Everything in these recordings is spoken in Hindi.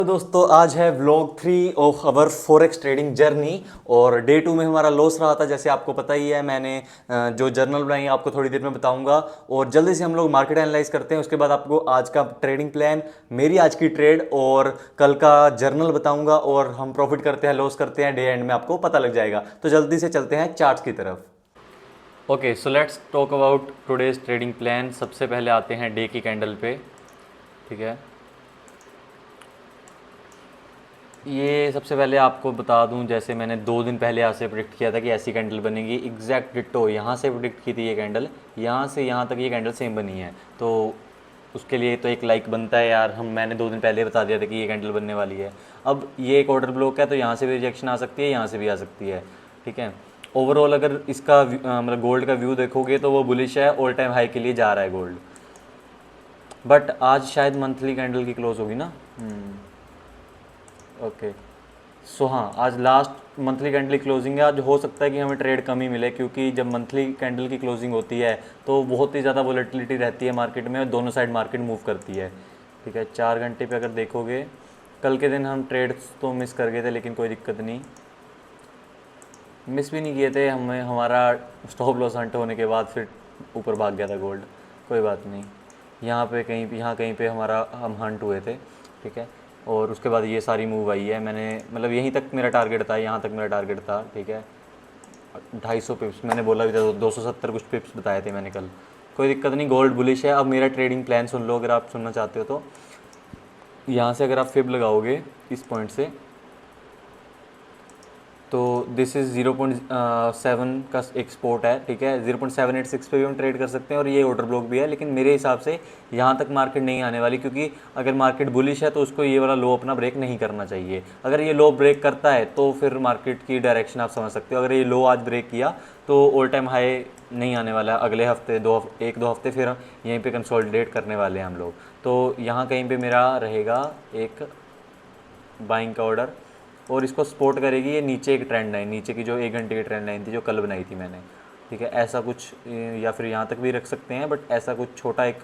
तो दोस्तों आज है vlog 3 of our forex trading journey और डे 2 में हमारा लॉस रहा था। जैसे आपको पता ही है, मैंने जो जर्नल बनाई है आपको थोड़ी देर में बताऊंगा और जल्दी से हम लोग मार्केट एनालाइज करते हैं। उसके बाद आपको आज का ट्रेडिंग प्लान, मेरी आज की ट्रेड और कल का जर्नल बताऊंगा और हम प्रॉफिट करते हैं लॉस करते हैं, डे एंड में आपको पता लग जाएगा। तो जल्दी से चलते हैं चार्ट्स की तरफ। Okay, so let's talk about today's trading plan. सबसे पहले आते हैं डे की कैंडल पे। ठीक है, ये सबसे पहले आपको बता दूं, जैसे मैंने 2 दिन पहले यहाँ से प्रिडिक्ट किया था कि ऐसी कैंडल बनेगी, एग्जैक्ट डिट्टो यहाँ से प्रिडिक्ट की थी ये कैंडल, यहाँ से यहाँ तक ये कैंडल सेम बनी है। तो उसके लिए तो एक लाइक बनता है यार, मैंने 2 दिन पहले बता दिया था कि ये कैंडल बनने वाली है। अब ये एक ऑर्डर ब्लॉक है तो यहाँ से भी रिजेक्शन आ सकती है, यहाँ से भी आ सकती है। ठीक है, ओवरऑल अगर इसका मतलब गोल्ड का व्यू देखोगे तो वो बुलिश है, ऑल टाइम हाई के लिए जा रहा है गोल्ड। बट आज शायद मंथली कैंडल की क्लोज होगी ना। ओके, सो हाँ, आज लास्ट मंथली कैंडल की क्लोजिंग है। आज हो सकता है कि हमें ट्रेड कम ही मिले, क्योंकि जब मंथली कैंडल की क्लोजिंग होती है तो बहुत ही ज़्यादा वोलेटिलिटी रहती है मार्केट में और दोनों साइड मार्केट मूव करती है। ठीक है, 4 घंटे पे अगर देखोगे, कल के दिन हम ट्रेड्स तो मिस कर गए थे, लेकिन कोई दिक्कत नहीं, मिस भी नहीं किए थे, हमें हमारा स्टॉप लॉस हंट होने के बाद फिर ऊपर भाग गया था गोल्ड। कोई बात नहीं, यहाँ कहीं पे हमारा हम हंट हुए थे। ठीक है, और उसके बाद ये सारी मूव आई है। मैंने मतलब यहीं तक मेरा टारगेट था, यहाँ तक मेरा टारगेट था। ठीक है, 250 पिप्स मैंने बोला भी था, 270 कुछ पिप्स बताए थे मैंने कल। कोई दिक्कत नहीं, गोल्ड बुलिश है। अब मेरा ट्रेडिंग प्लान सुन लो अगर आप सुनना चाहते हो तो। यहाँ से अगर आप फिब लगाओगे इस पॉइंट से, तो दिस इज़ 0.7 का एक सपोर्ट है। ठीक है, 0.786 पे भी हम ट्रेड कर सकते हैं और ये ऑर्डर ब्लॉक भी है, लेकिन मेरे हिसाब से यहाँ तक मार्केट नहीं आने वाली, क्योंकि अगर मार्केट बुलिश है तो उसको ये वाला लो अपना ब्रेक नहीं करना चाहिए। अगर ये लो ब्रेक करता है तो फिर मार्केट की डायरेक्शन आप समझ सकते हो। अगर ये लो आज ब्रेक किया तो ऑल टाइम हाई नहीं आने वाला है अगले हफ्ते, 1-2 हफ्ते फिर यहीं पर कंसोलिडेट करने वाले हैं हम लोग। तो यहाँ कहीं पर मेरा रहेगा एक बाइंग का ऑर्डर और इसको सपोर्ट करेगी ये नीचे एक ट्रेंड लाइन, नीचे की जो 1 घंटे की ट्रेंड लाइन थी जो कल बनाई थी मैंने। ठीक है, ऐसा कुछ, या फिर यहाँ तक भी रख सकते हैं, बट ऐसा कुछ छोटा एक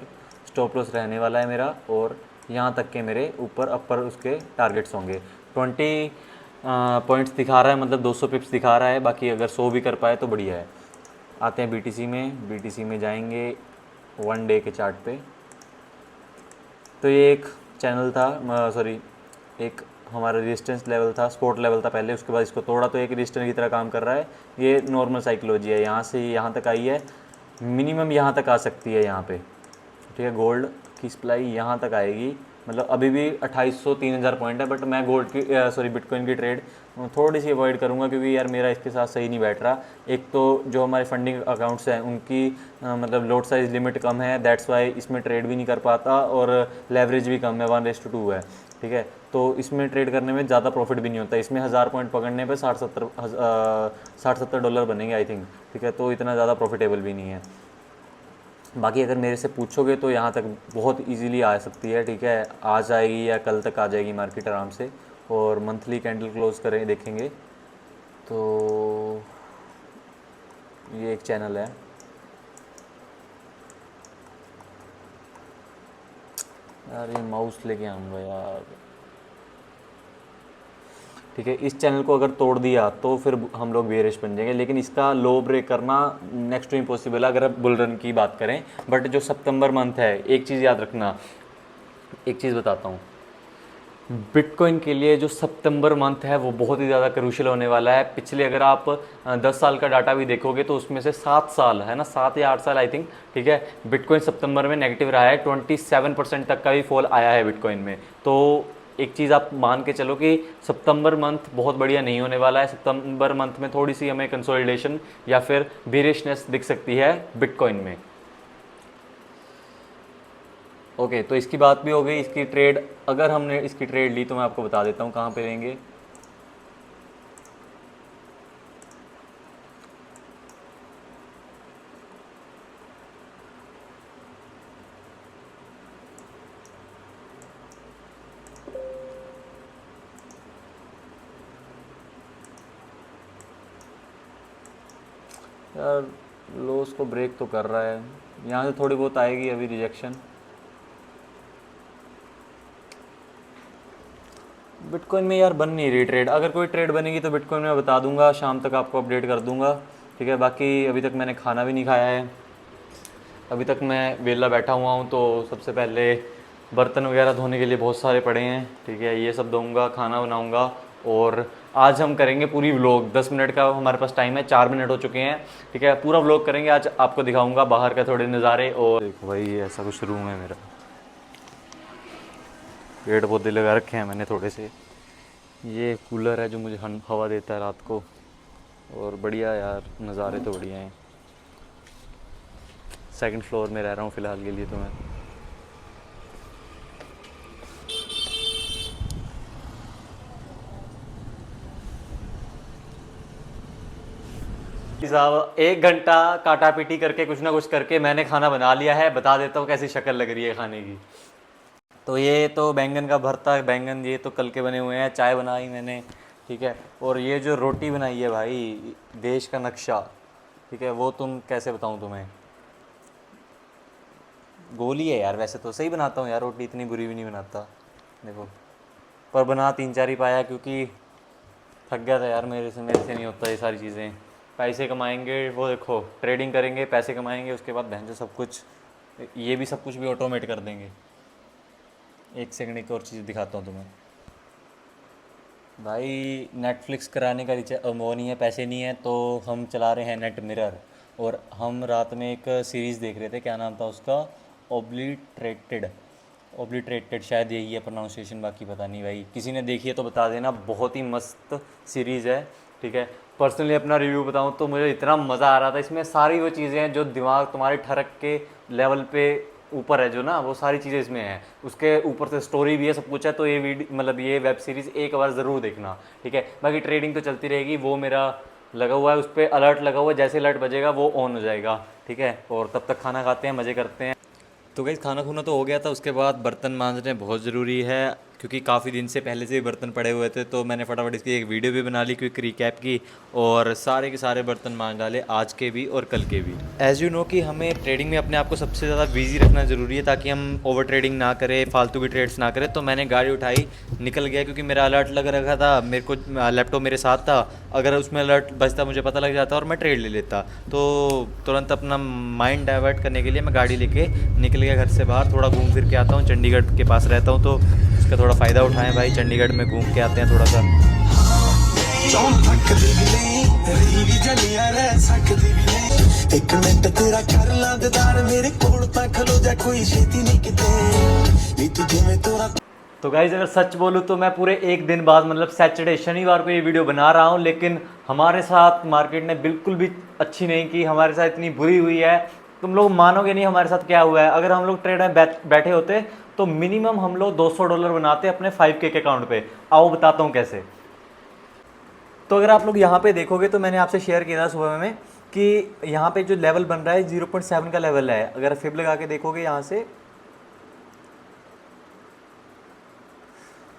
स्टॉप लॉस रहने वाला है मेरा। और यहाँ तक के मेरे ऊपर अपर उसके टारगेट्स होंगे। 20 पॉइंट्स दिखा रहा है, मतलब 200 पिप्स दिखा रहा है। बाकी अगर 100 भी कर पाए तो बढ़िया है। आते हैं बीटीसी में जाएंगे 1 डे के चार्ट पे। तो ये एक चैनल था, सॉरी एक हमारा रेजिस्टेंस लेवल था, सपोर्ट लेवल था पहले, उसके बाद इसको तोड़ा तो एक रेजिस्टेंस की तरह काम कर रहा है। ये नॉर्मल साइकोलॉजी है, यहाँ से यहाँ तक आई है, मिनिमम यहाँ तक आ सकती है यहाँ पे। ठीक है, गोल्ड की सप्लाई यहाँ तक आएगी, मतलब अभी भी 2800-3000 पॉइंट है। बट मैं गोल्ड की बिटकॉइन की ट्रेड थोड़ी सी अवॉइड करूँगा, क्योंकि यार मेरा इसके साथ सही नहीं बैठ रहा। एक तो जो हमारे फंडिंग अकाउंट्स हैं उनकी मतलब लोड साइज लिमिट कम है, दैट्स वाई इसमें ट्रेड भी नहीं कर पाता, और लेवरेज भी कम है, 1:2 है। ठीक है, तो इसमें ट्रेड करने में ज़्यादा प्रॉफिट भी नहीं होता। इसमें 1000 पॉइंट पकड़ने पे 60-70 डॉलर बनेंगे आई थिंक। ठीक है, तो इतना ज़्यादा प्रॉफिटेबल भी नहीं है। बाकी अगर मेरे से पूछोगे तो यहाँ तक बहुत इजीली आ सकती है। ठीक है, आज आएगी या कल तक आ जाएगी मार्केट आराम से। और मंथली कैंडल क्लोज करें देखेंगे तो ये एक चैनल है, यार ये माउस लेके आऊँगा यार। ठीक है, इस चैनल को अगर तोड़ दिया तो फिर हम लोग बेरिश बन जाएंगे, लेकिन इसका लो ब्रेक करना नेक्स्ट टू इम्पॉसिबल है अगर आप बुल रन की बात करें। बट जो सितंबर मंथ है, एक चीज़ याद रखना, एक चीज़ बताता हूँ, बिटकॉइन के लिए जो सितंबर मंथ है वो बहुत ही ज़्यादा क्रूशियल होने वाला है। पिछले अगर आप 10 साल का डाटा भी देखोगे तो उसमें से 7 साल है ना, 7 या 8 साल आई थिंक। ठीक है, बिटकॉइन सितंबर में नेगेटिव रहा है, 27% तक का भी फॉल आया है बिटकॉइन में। तो एक चीज़ आप मान के चलो कि सितंबर मंथ बहुत बढ़िया नहीं होने वाला है। सितंबर मंथ में थोड़ी सी हमें कंसोलिडेशन या फिर बेरिशनेस दिख सकती है बिटकॉइन में। ओके, तो इसकी बात भी हो गई। इसकी ट्रेड, अगर हमने इसकी ट्रेड ली तो मैं आपको बता देता हूँ कहाँ पे लेंगे। यार लोस को ब्रेक तो कर रहा है, यहाँ से थोड़ी बहुत आएगी अभी रिजेक्शन। बिटकॉइन में यार बन नहीं रही ट्रेड। अगर कोई ट्रेड बनेगी तो बिटकॉइन में बता दूंगा, शाम तक आपको अपडेट कर दूंगा, ठीक है। बाकी अभी तक मैंने खाना भी नहीं खाया है, अभी तक मैं वेला बैठा हुआ हूँ। तो सबसे पहले बर्तन वगैरह धोने के लिए बहुत सारे पड़े हैं, ठीक है, ये सब धोऊंगा, खाना बनाऊंगा। और आज हम करेंगे पूरी व्लॉग, 10 मिनट का हमारे पास टाइम है, 4 मिनट हो चुके हैं, ठीक है। पूरा व्लॉग करेंगे आज, आपको दिखाऊंगा बाहर का थोड़े नज़ारे। और देखो भाई ये ऐसा कुछ रूम है मेरा, पेड़ पौधे लगा रखे हैं मैंने थोड़े से, ये कूलर है जो मुझे हवा देता है रात को। और बढ़िया यार, नज़ारे तो बढ़िया हैं। सेकंड फ्लोर में रह रहा हूँ फ़िलहाल के लिए तो मैं। साहब 1 घंटा काटा पीटी करके कुछ ना कुछ करके मैंने खाना बना लिया है, बता देता हूँ कैसी शक्ल लग रही है खाने की। तो ये तो बैंगन का भरता है, बैंगन ये तो कल के बने हुए हैं, चाय बनाई मैंने, ठीक है। और ये जो रोटी बनाई है भाई, देश का नक्शा, ठीक है, वो तुम कैसे बताऊँ तुम्हें, गोली है यार। वैसे तो सही बनाता हूँ यार रोटी, इतनी बुरी भी नहीं बनाता देखो, पर बना 3-4 ही पाया क्योंकि थक गया था यार, मेरे से नहीं होता ये सारी चीज़ें। पैसे कमाएंगे, वो देखो ट्रेडिंग करेंगे, पैसे कमाएंगे, उसके बाद बहन जो सब कुछ, ये भी सब कुछ भी ऑटोमेट कर देंगे। एक सेकंड एक और चीज़ दिखाता हूँ तुम्हें भाई। नेटफ्लिक्स कराने का वो नहीं है, पैसे नहीं है, तो हम चला रहे हैं नेट मिरर। और हम रात में एक सीरीज़ देख रहे थे, क्या नाम था उसका, ओब्लिटरेटेड, ओब्लिटरेटेड शायद यही है प्रोनाउंसिएशन, बाकी पता नहीं भाई। किसी ने देखी है तो बता देना, बहुत ही मस्त सीरीज़ है, ठीक है। पर्सनली अपना रिव्यू बताऊं तो मुझे इतना मज़ा आ रहा था इसमें, सारी वो चीज़ें हैं जो दिमाग तुम्हारे ठरक के लेवल पे ऊपर है जो ना, वो सारी चीज़ें इसमें हैं। उसके ऊपर से स्टोरी भी है, सब कुछ है। तो ये मतलब ये वेब सीरीज़ एक बार ज़रूर देखना, ठीक है। बाकी ट्रेडिंग तो चलती रहेगी, वो मेरा लगा हुआ है, उस पर अलर्ट लगा हुआ है, जैसे अलर्ट बजेगा वो ऑन हो जाएगा, ठीक है। और तब तक खाना खाते हैं, मज़े करते हैं। तो गाइस खाना खुना तो हो गया था, उसके बाद बर्तन मांजने बहुत ज़रूरी है क्योंकि काफ़ी दिन से पहले से ही बर्तन पड़े हुए थे। तो मैंने फटाफट इसकी एक वीडियो भी बना ली, क्विक रिकैप की, और सारे के सारे बर्तन मांज डाले, आज के भी और कल के भी। एज़ यू नो कि हमें ट्रेडिंग में अपने आप को सबसे ज़्यादा बिजी रखना ज़रूरी है ताकि हम ओवर ट्रेडिंग ना करें, फालतू की ट्रेड्स ना करें। तो मैंने गाड़ी उठाई, निकल गया, क्योंकि मेरा अलर्ट लग रखा था, मेरे को लैपटॉप मेरे साथ था, अगर उसमें अलर्ट बजता मुझे पता लग जाता और मैं ट्रेड ले लेता। तो तुरंत अपना माइंड डाइवर्ट करने के लिए मैं गाड़ी लेके निकल गया घर से बाहर। थोड़ा घूम फिर के आता हूँ, चंडीगढ़ के पास रहता हूँ तो उसका थोड़ा फ़ायदा उठाएं भाई, चंडीगढ़ में घूम के आते हैं थोड़ा सा। एक मिनट तेरा कर ला दीदार मेरे कोल तक खलो जा, कोई छेती नहीं किते नी तुझे में तोरा। तो गाइज अगर सच बोलूँ तो मैं पूरे एक दिन बाद, मतलब सैटरडे शनिवार को ये वीडियो बना रहा हूँ, लेकिन हमारे साथ मार्केट ने बिल्कुल भी अच्छी नहीं की, हमारे साथ इतनी बुरी हुई है, तुम लोग मानोगे नहीं हमारे साथ क्या हुआ है। अगर हम लोग ट्रेड में बैठे होते तो मिनिमम हम लोग $200 बनाते अपने 5K के अकाउंट पे। आओ बताता हूँ कैसे। तो अगर आप लोग यहाँ पे देखोगे तो मैंने आपसे शेयर किया था सुबह में कि यहाँ पे जो लेवल बन रहा है 0.7 का लेवल है। अगर फिब लगा के देखोगे यहाँ से,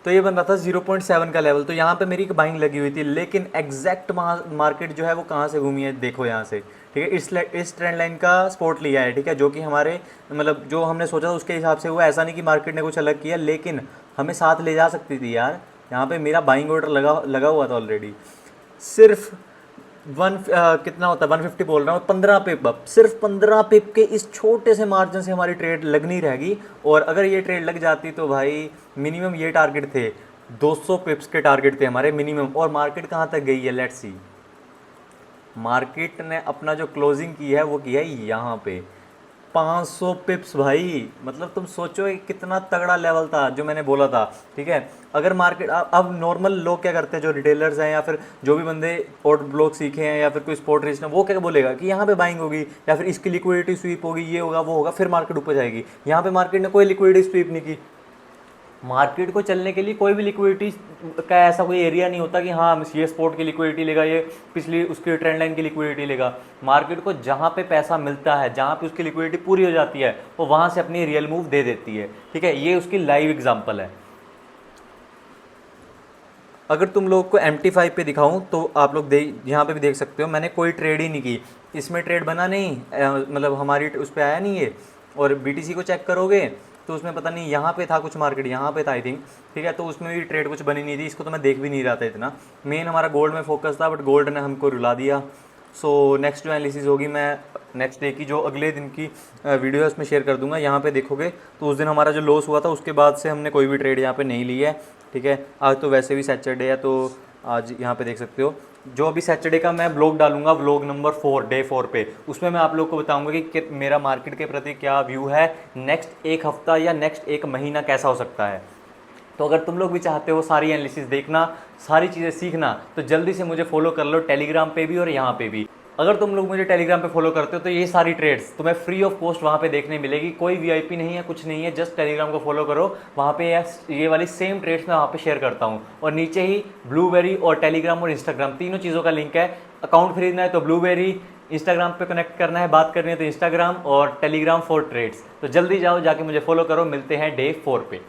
तो ये बन रहा था 0.7 का लेवल। तो यहाँ पे मेरी एक बाइंग लगी हुई थी, लेकिन एग्जैक्ट मार्केट जो है वो कहाँ से घूमी है देखो यहाँ से, ठीक है। इस ट्रेंड लाइन का सपोर्ट लिया है, ठीक है, जो कि हमारे मतलब जो हमने सोचा था उसके हिसाब से हुआ। ऐसा नहीं कि मार्केट ने कुछ अलग किया, लेकिन हमें साथ ले जा सकती थी यार। यहाँ पे मेरा बाइंग ऑर्डर लगा हुआ था ऑलरेडी। सिर्फ कितना होता है 150 बोल रहा हूँ, 15 पिप, सिर्फ 15 पिप के इस छोटे से मार्जिन से हमारी ट्रेड लगनी रहेगी। और अगर ये ट्रेड लग जाती तो भाई मिनिमम ये टारगेट थे, 200 पिप्स के टारगेट थे हमारे मिनिमम। और मार्केट कहाँ तक गई है लेट्स सी। मार्केट ने अपना जो क्लोजिंग की है वो किया है यहाँ पे 500 पिप्स भाई। मतलब तुम सोचो कितना तगड़ा लेवल था जो मैंने बोला था, ठीक है। अगर मार्केट अब नॉर्मल लोग क्या करते हैं, जो रिटेलर्स हैं या फिर जो भी बंदे ऑर्डर ब्लॉक सीखे हैं या फिर कोई स्पॉट रेस, वो क्या बोलेगा कि यहाँ पे बाइंग होगी या फिर इसकी लिक्विडिटी स्वीप होगी, ये होगा वो होगा, फिर मार्केट ऊपर जाएगी। यहाँ पे मार्केट ने कोई लिक्विडिटी स्वीप नहीं की। मार्केट को चलने के लिए कोई भी लिक्विडिटी का ऐसा कोई एरिया नहीं होता कि हाँ ये स्पोर्ट की लिक्विडिटी लेगा, ये पिछली उसकी ट्रेंड लाइन की लिक्विडिटी लेगा। मार्केट को जहाँ पे पैसा मिलता है, जहाँ पे उसकी लिक्विडिटी पूरी हो जाती है, वो वहाँ से अपनी रियल मूव दे देती है, ठीक है। ये उसकी लाइव एग्जांपल है। अगर तुम लोग को MT5 पे दिखाऊं तो आप लोग यहाँ पे भी देख सकते हो, मैंने कोई ट्रेड ही नहीं की, इसमें ट्रेड बना नहीं, मतलब हमारी उस पर आया नहीं ये। और BTC को चेक करोगे तो उसमें पता नहीं यहाँ पे था कुछ मार्केट, यहाँ पे था आई थिंक, ठीक है। तो उसमें भी ट्रेड कुछ बनी नहीं थी, इसको तो मैं देख भी नहीं रहा था इतना। मेन हमारा गोल्ड में फोकस था, बट गोल्ड ने हमको रुला दिया। सो नेक्स्ट जो एनालिसिस होगी मैं नेक्स्ट डे की, जो अगले दिन की वीडियो है उसमें शेयर कर दूंगा। यहाँ पे देखोगे तो उस दिन हमारा जो लॉस हुआ था उसके बाद से हमने कोई भी ट्रेड यहाँ पे नहीं ली है, ठीक है। आज तो वैसे भी सैटरडे है, तो आज यहाँ पे देख सकते हो जो अभी सैटरडे का मैं ब्लॉग डालूंगा, ब्लॉग नंबर 4 डे 4 पे, उसमें मैं आप लोग को बताऊंगा कि मेरा मार्केट के प्रति क्या व्यू है, नेक्स्ट एक हफ्ता या नेक्स्ट एक महीना कैसा हो सकता है। तो अगर तुम लोग भी चाहते हो सारी एनालिसिस देखना, सारी चीज़ें सीखना, तो जल्दी से मुझे फॉलो कर लो टेलीग्राम पे भी और यहाँ पे भी। अगर तुम लोग मुझे टेलीग्राम पे फॉलो करते हो तो ये सारी ट्रेड्स तुम्हें फ्री ऑफ कॉस्ट वहाँ पे देखने मिलेगी, कोई वीआईपी नहीं है, कुछ नहीं है, जस्ट टेलीग्राम को फॉलो करो। वहाँ पे ये वाली सेम ट्रेड्स मैं वहाँ पे शेयर करता हूँ, और नीचे ही ब्लूबेरी और टेलीग्राम और इंस्टाग्राम तीनों चीज़ों का लिंक है। अकाउंट खरीदना है तो ब्लूबेरी, इंस्टाग्राम पे कनेक्ट करना है, बात करनी है तो इंस्टाग्राम, और टेलीग्राम फॉर ट्रेड्स। तो जल्दी जाओ, जाके मुझे फॉलो करो। मिलते हैं डे 4 पे।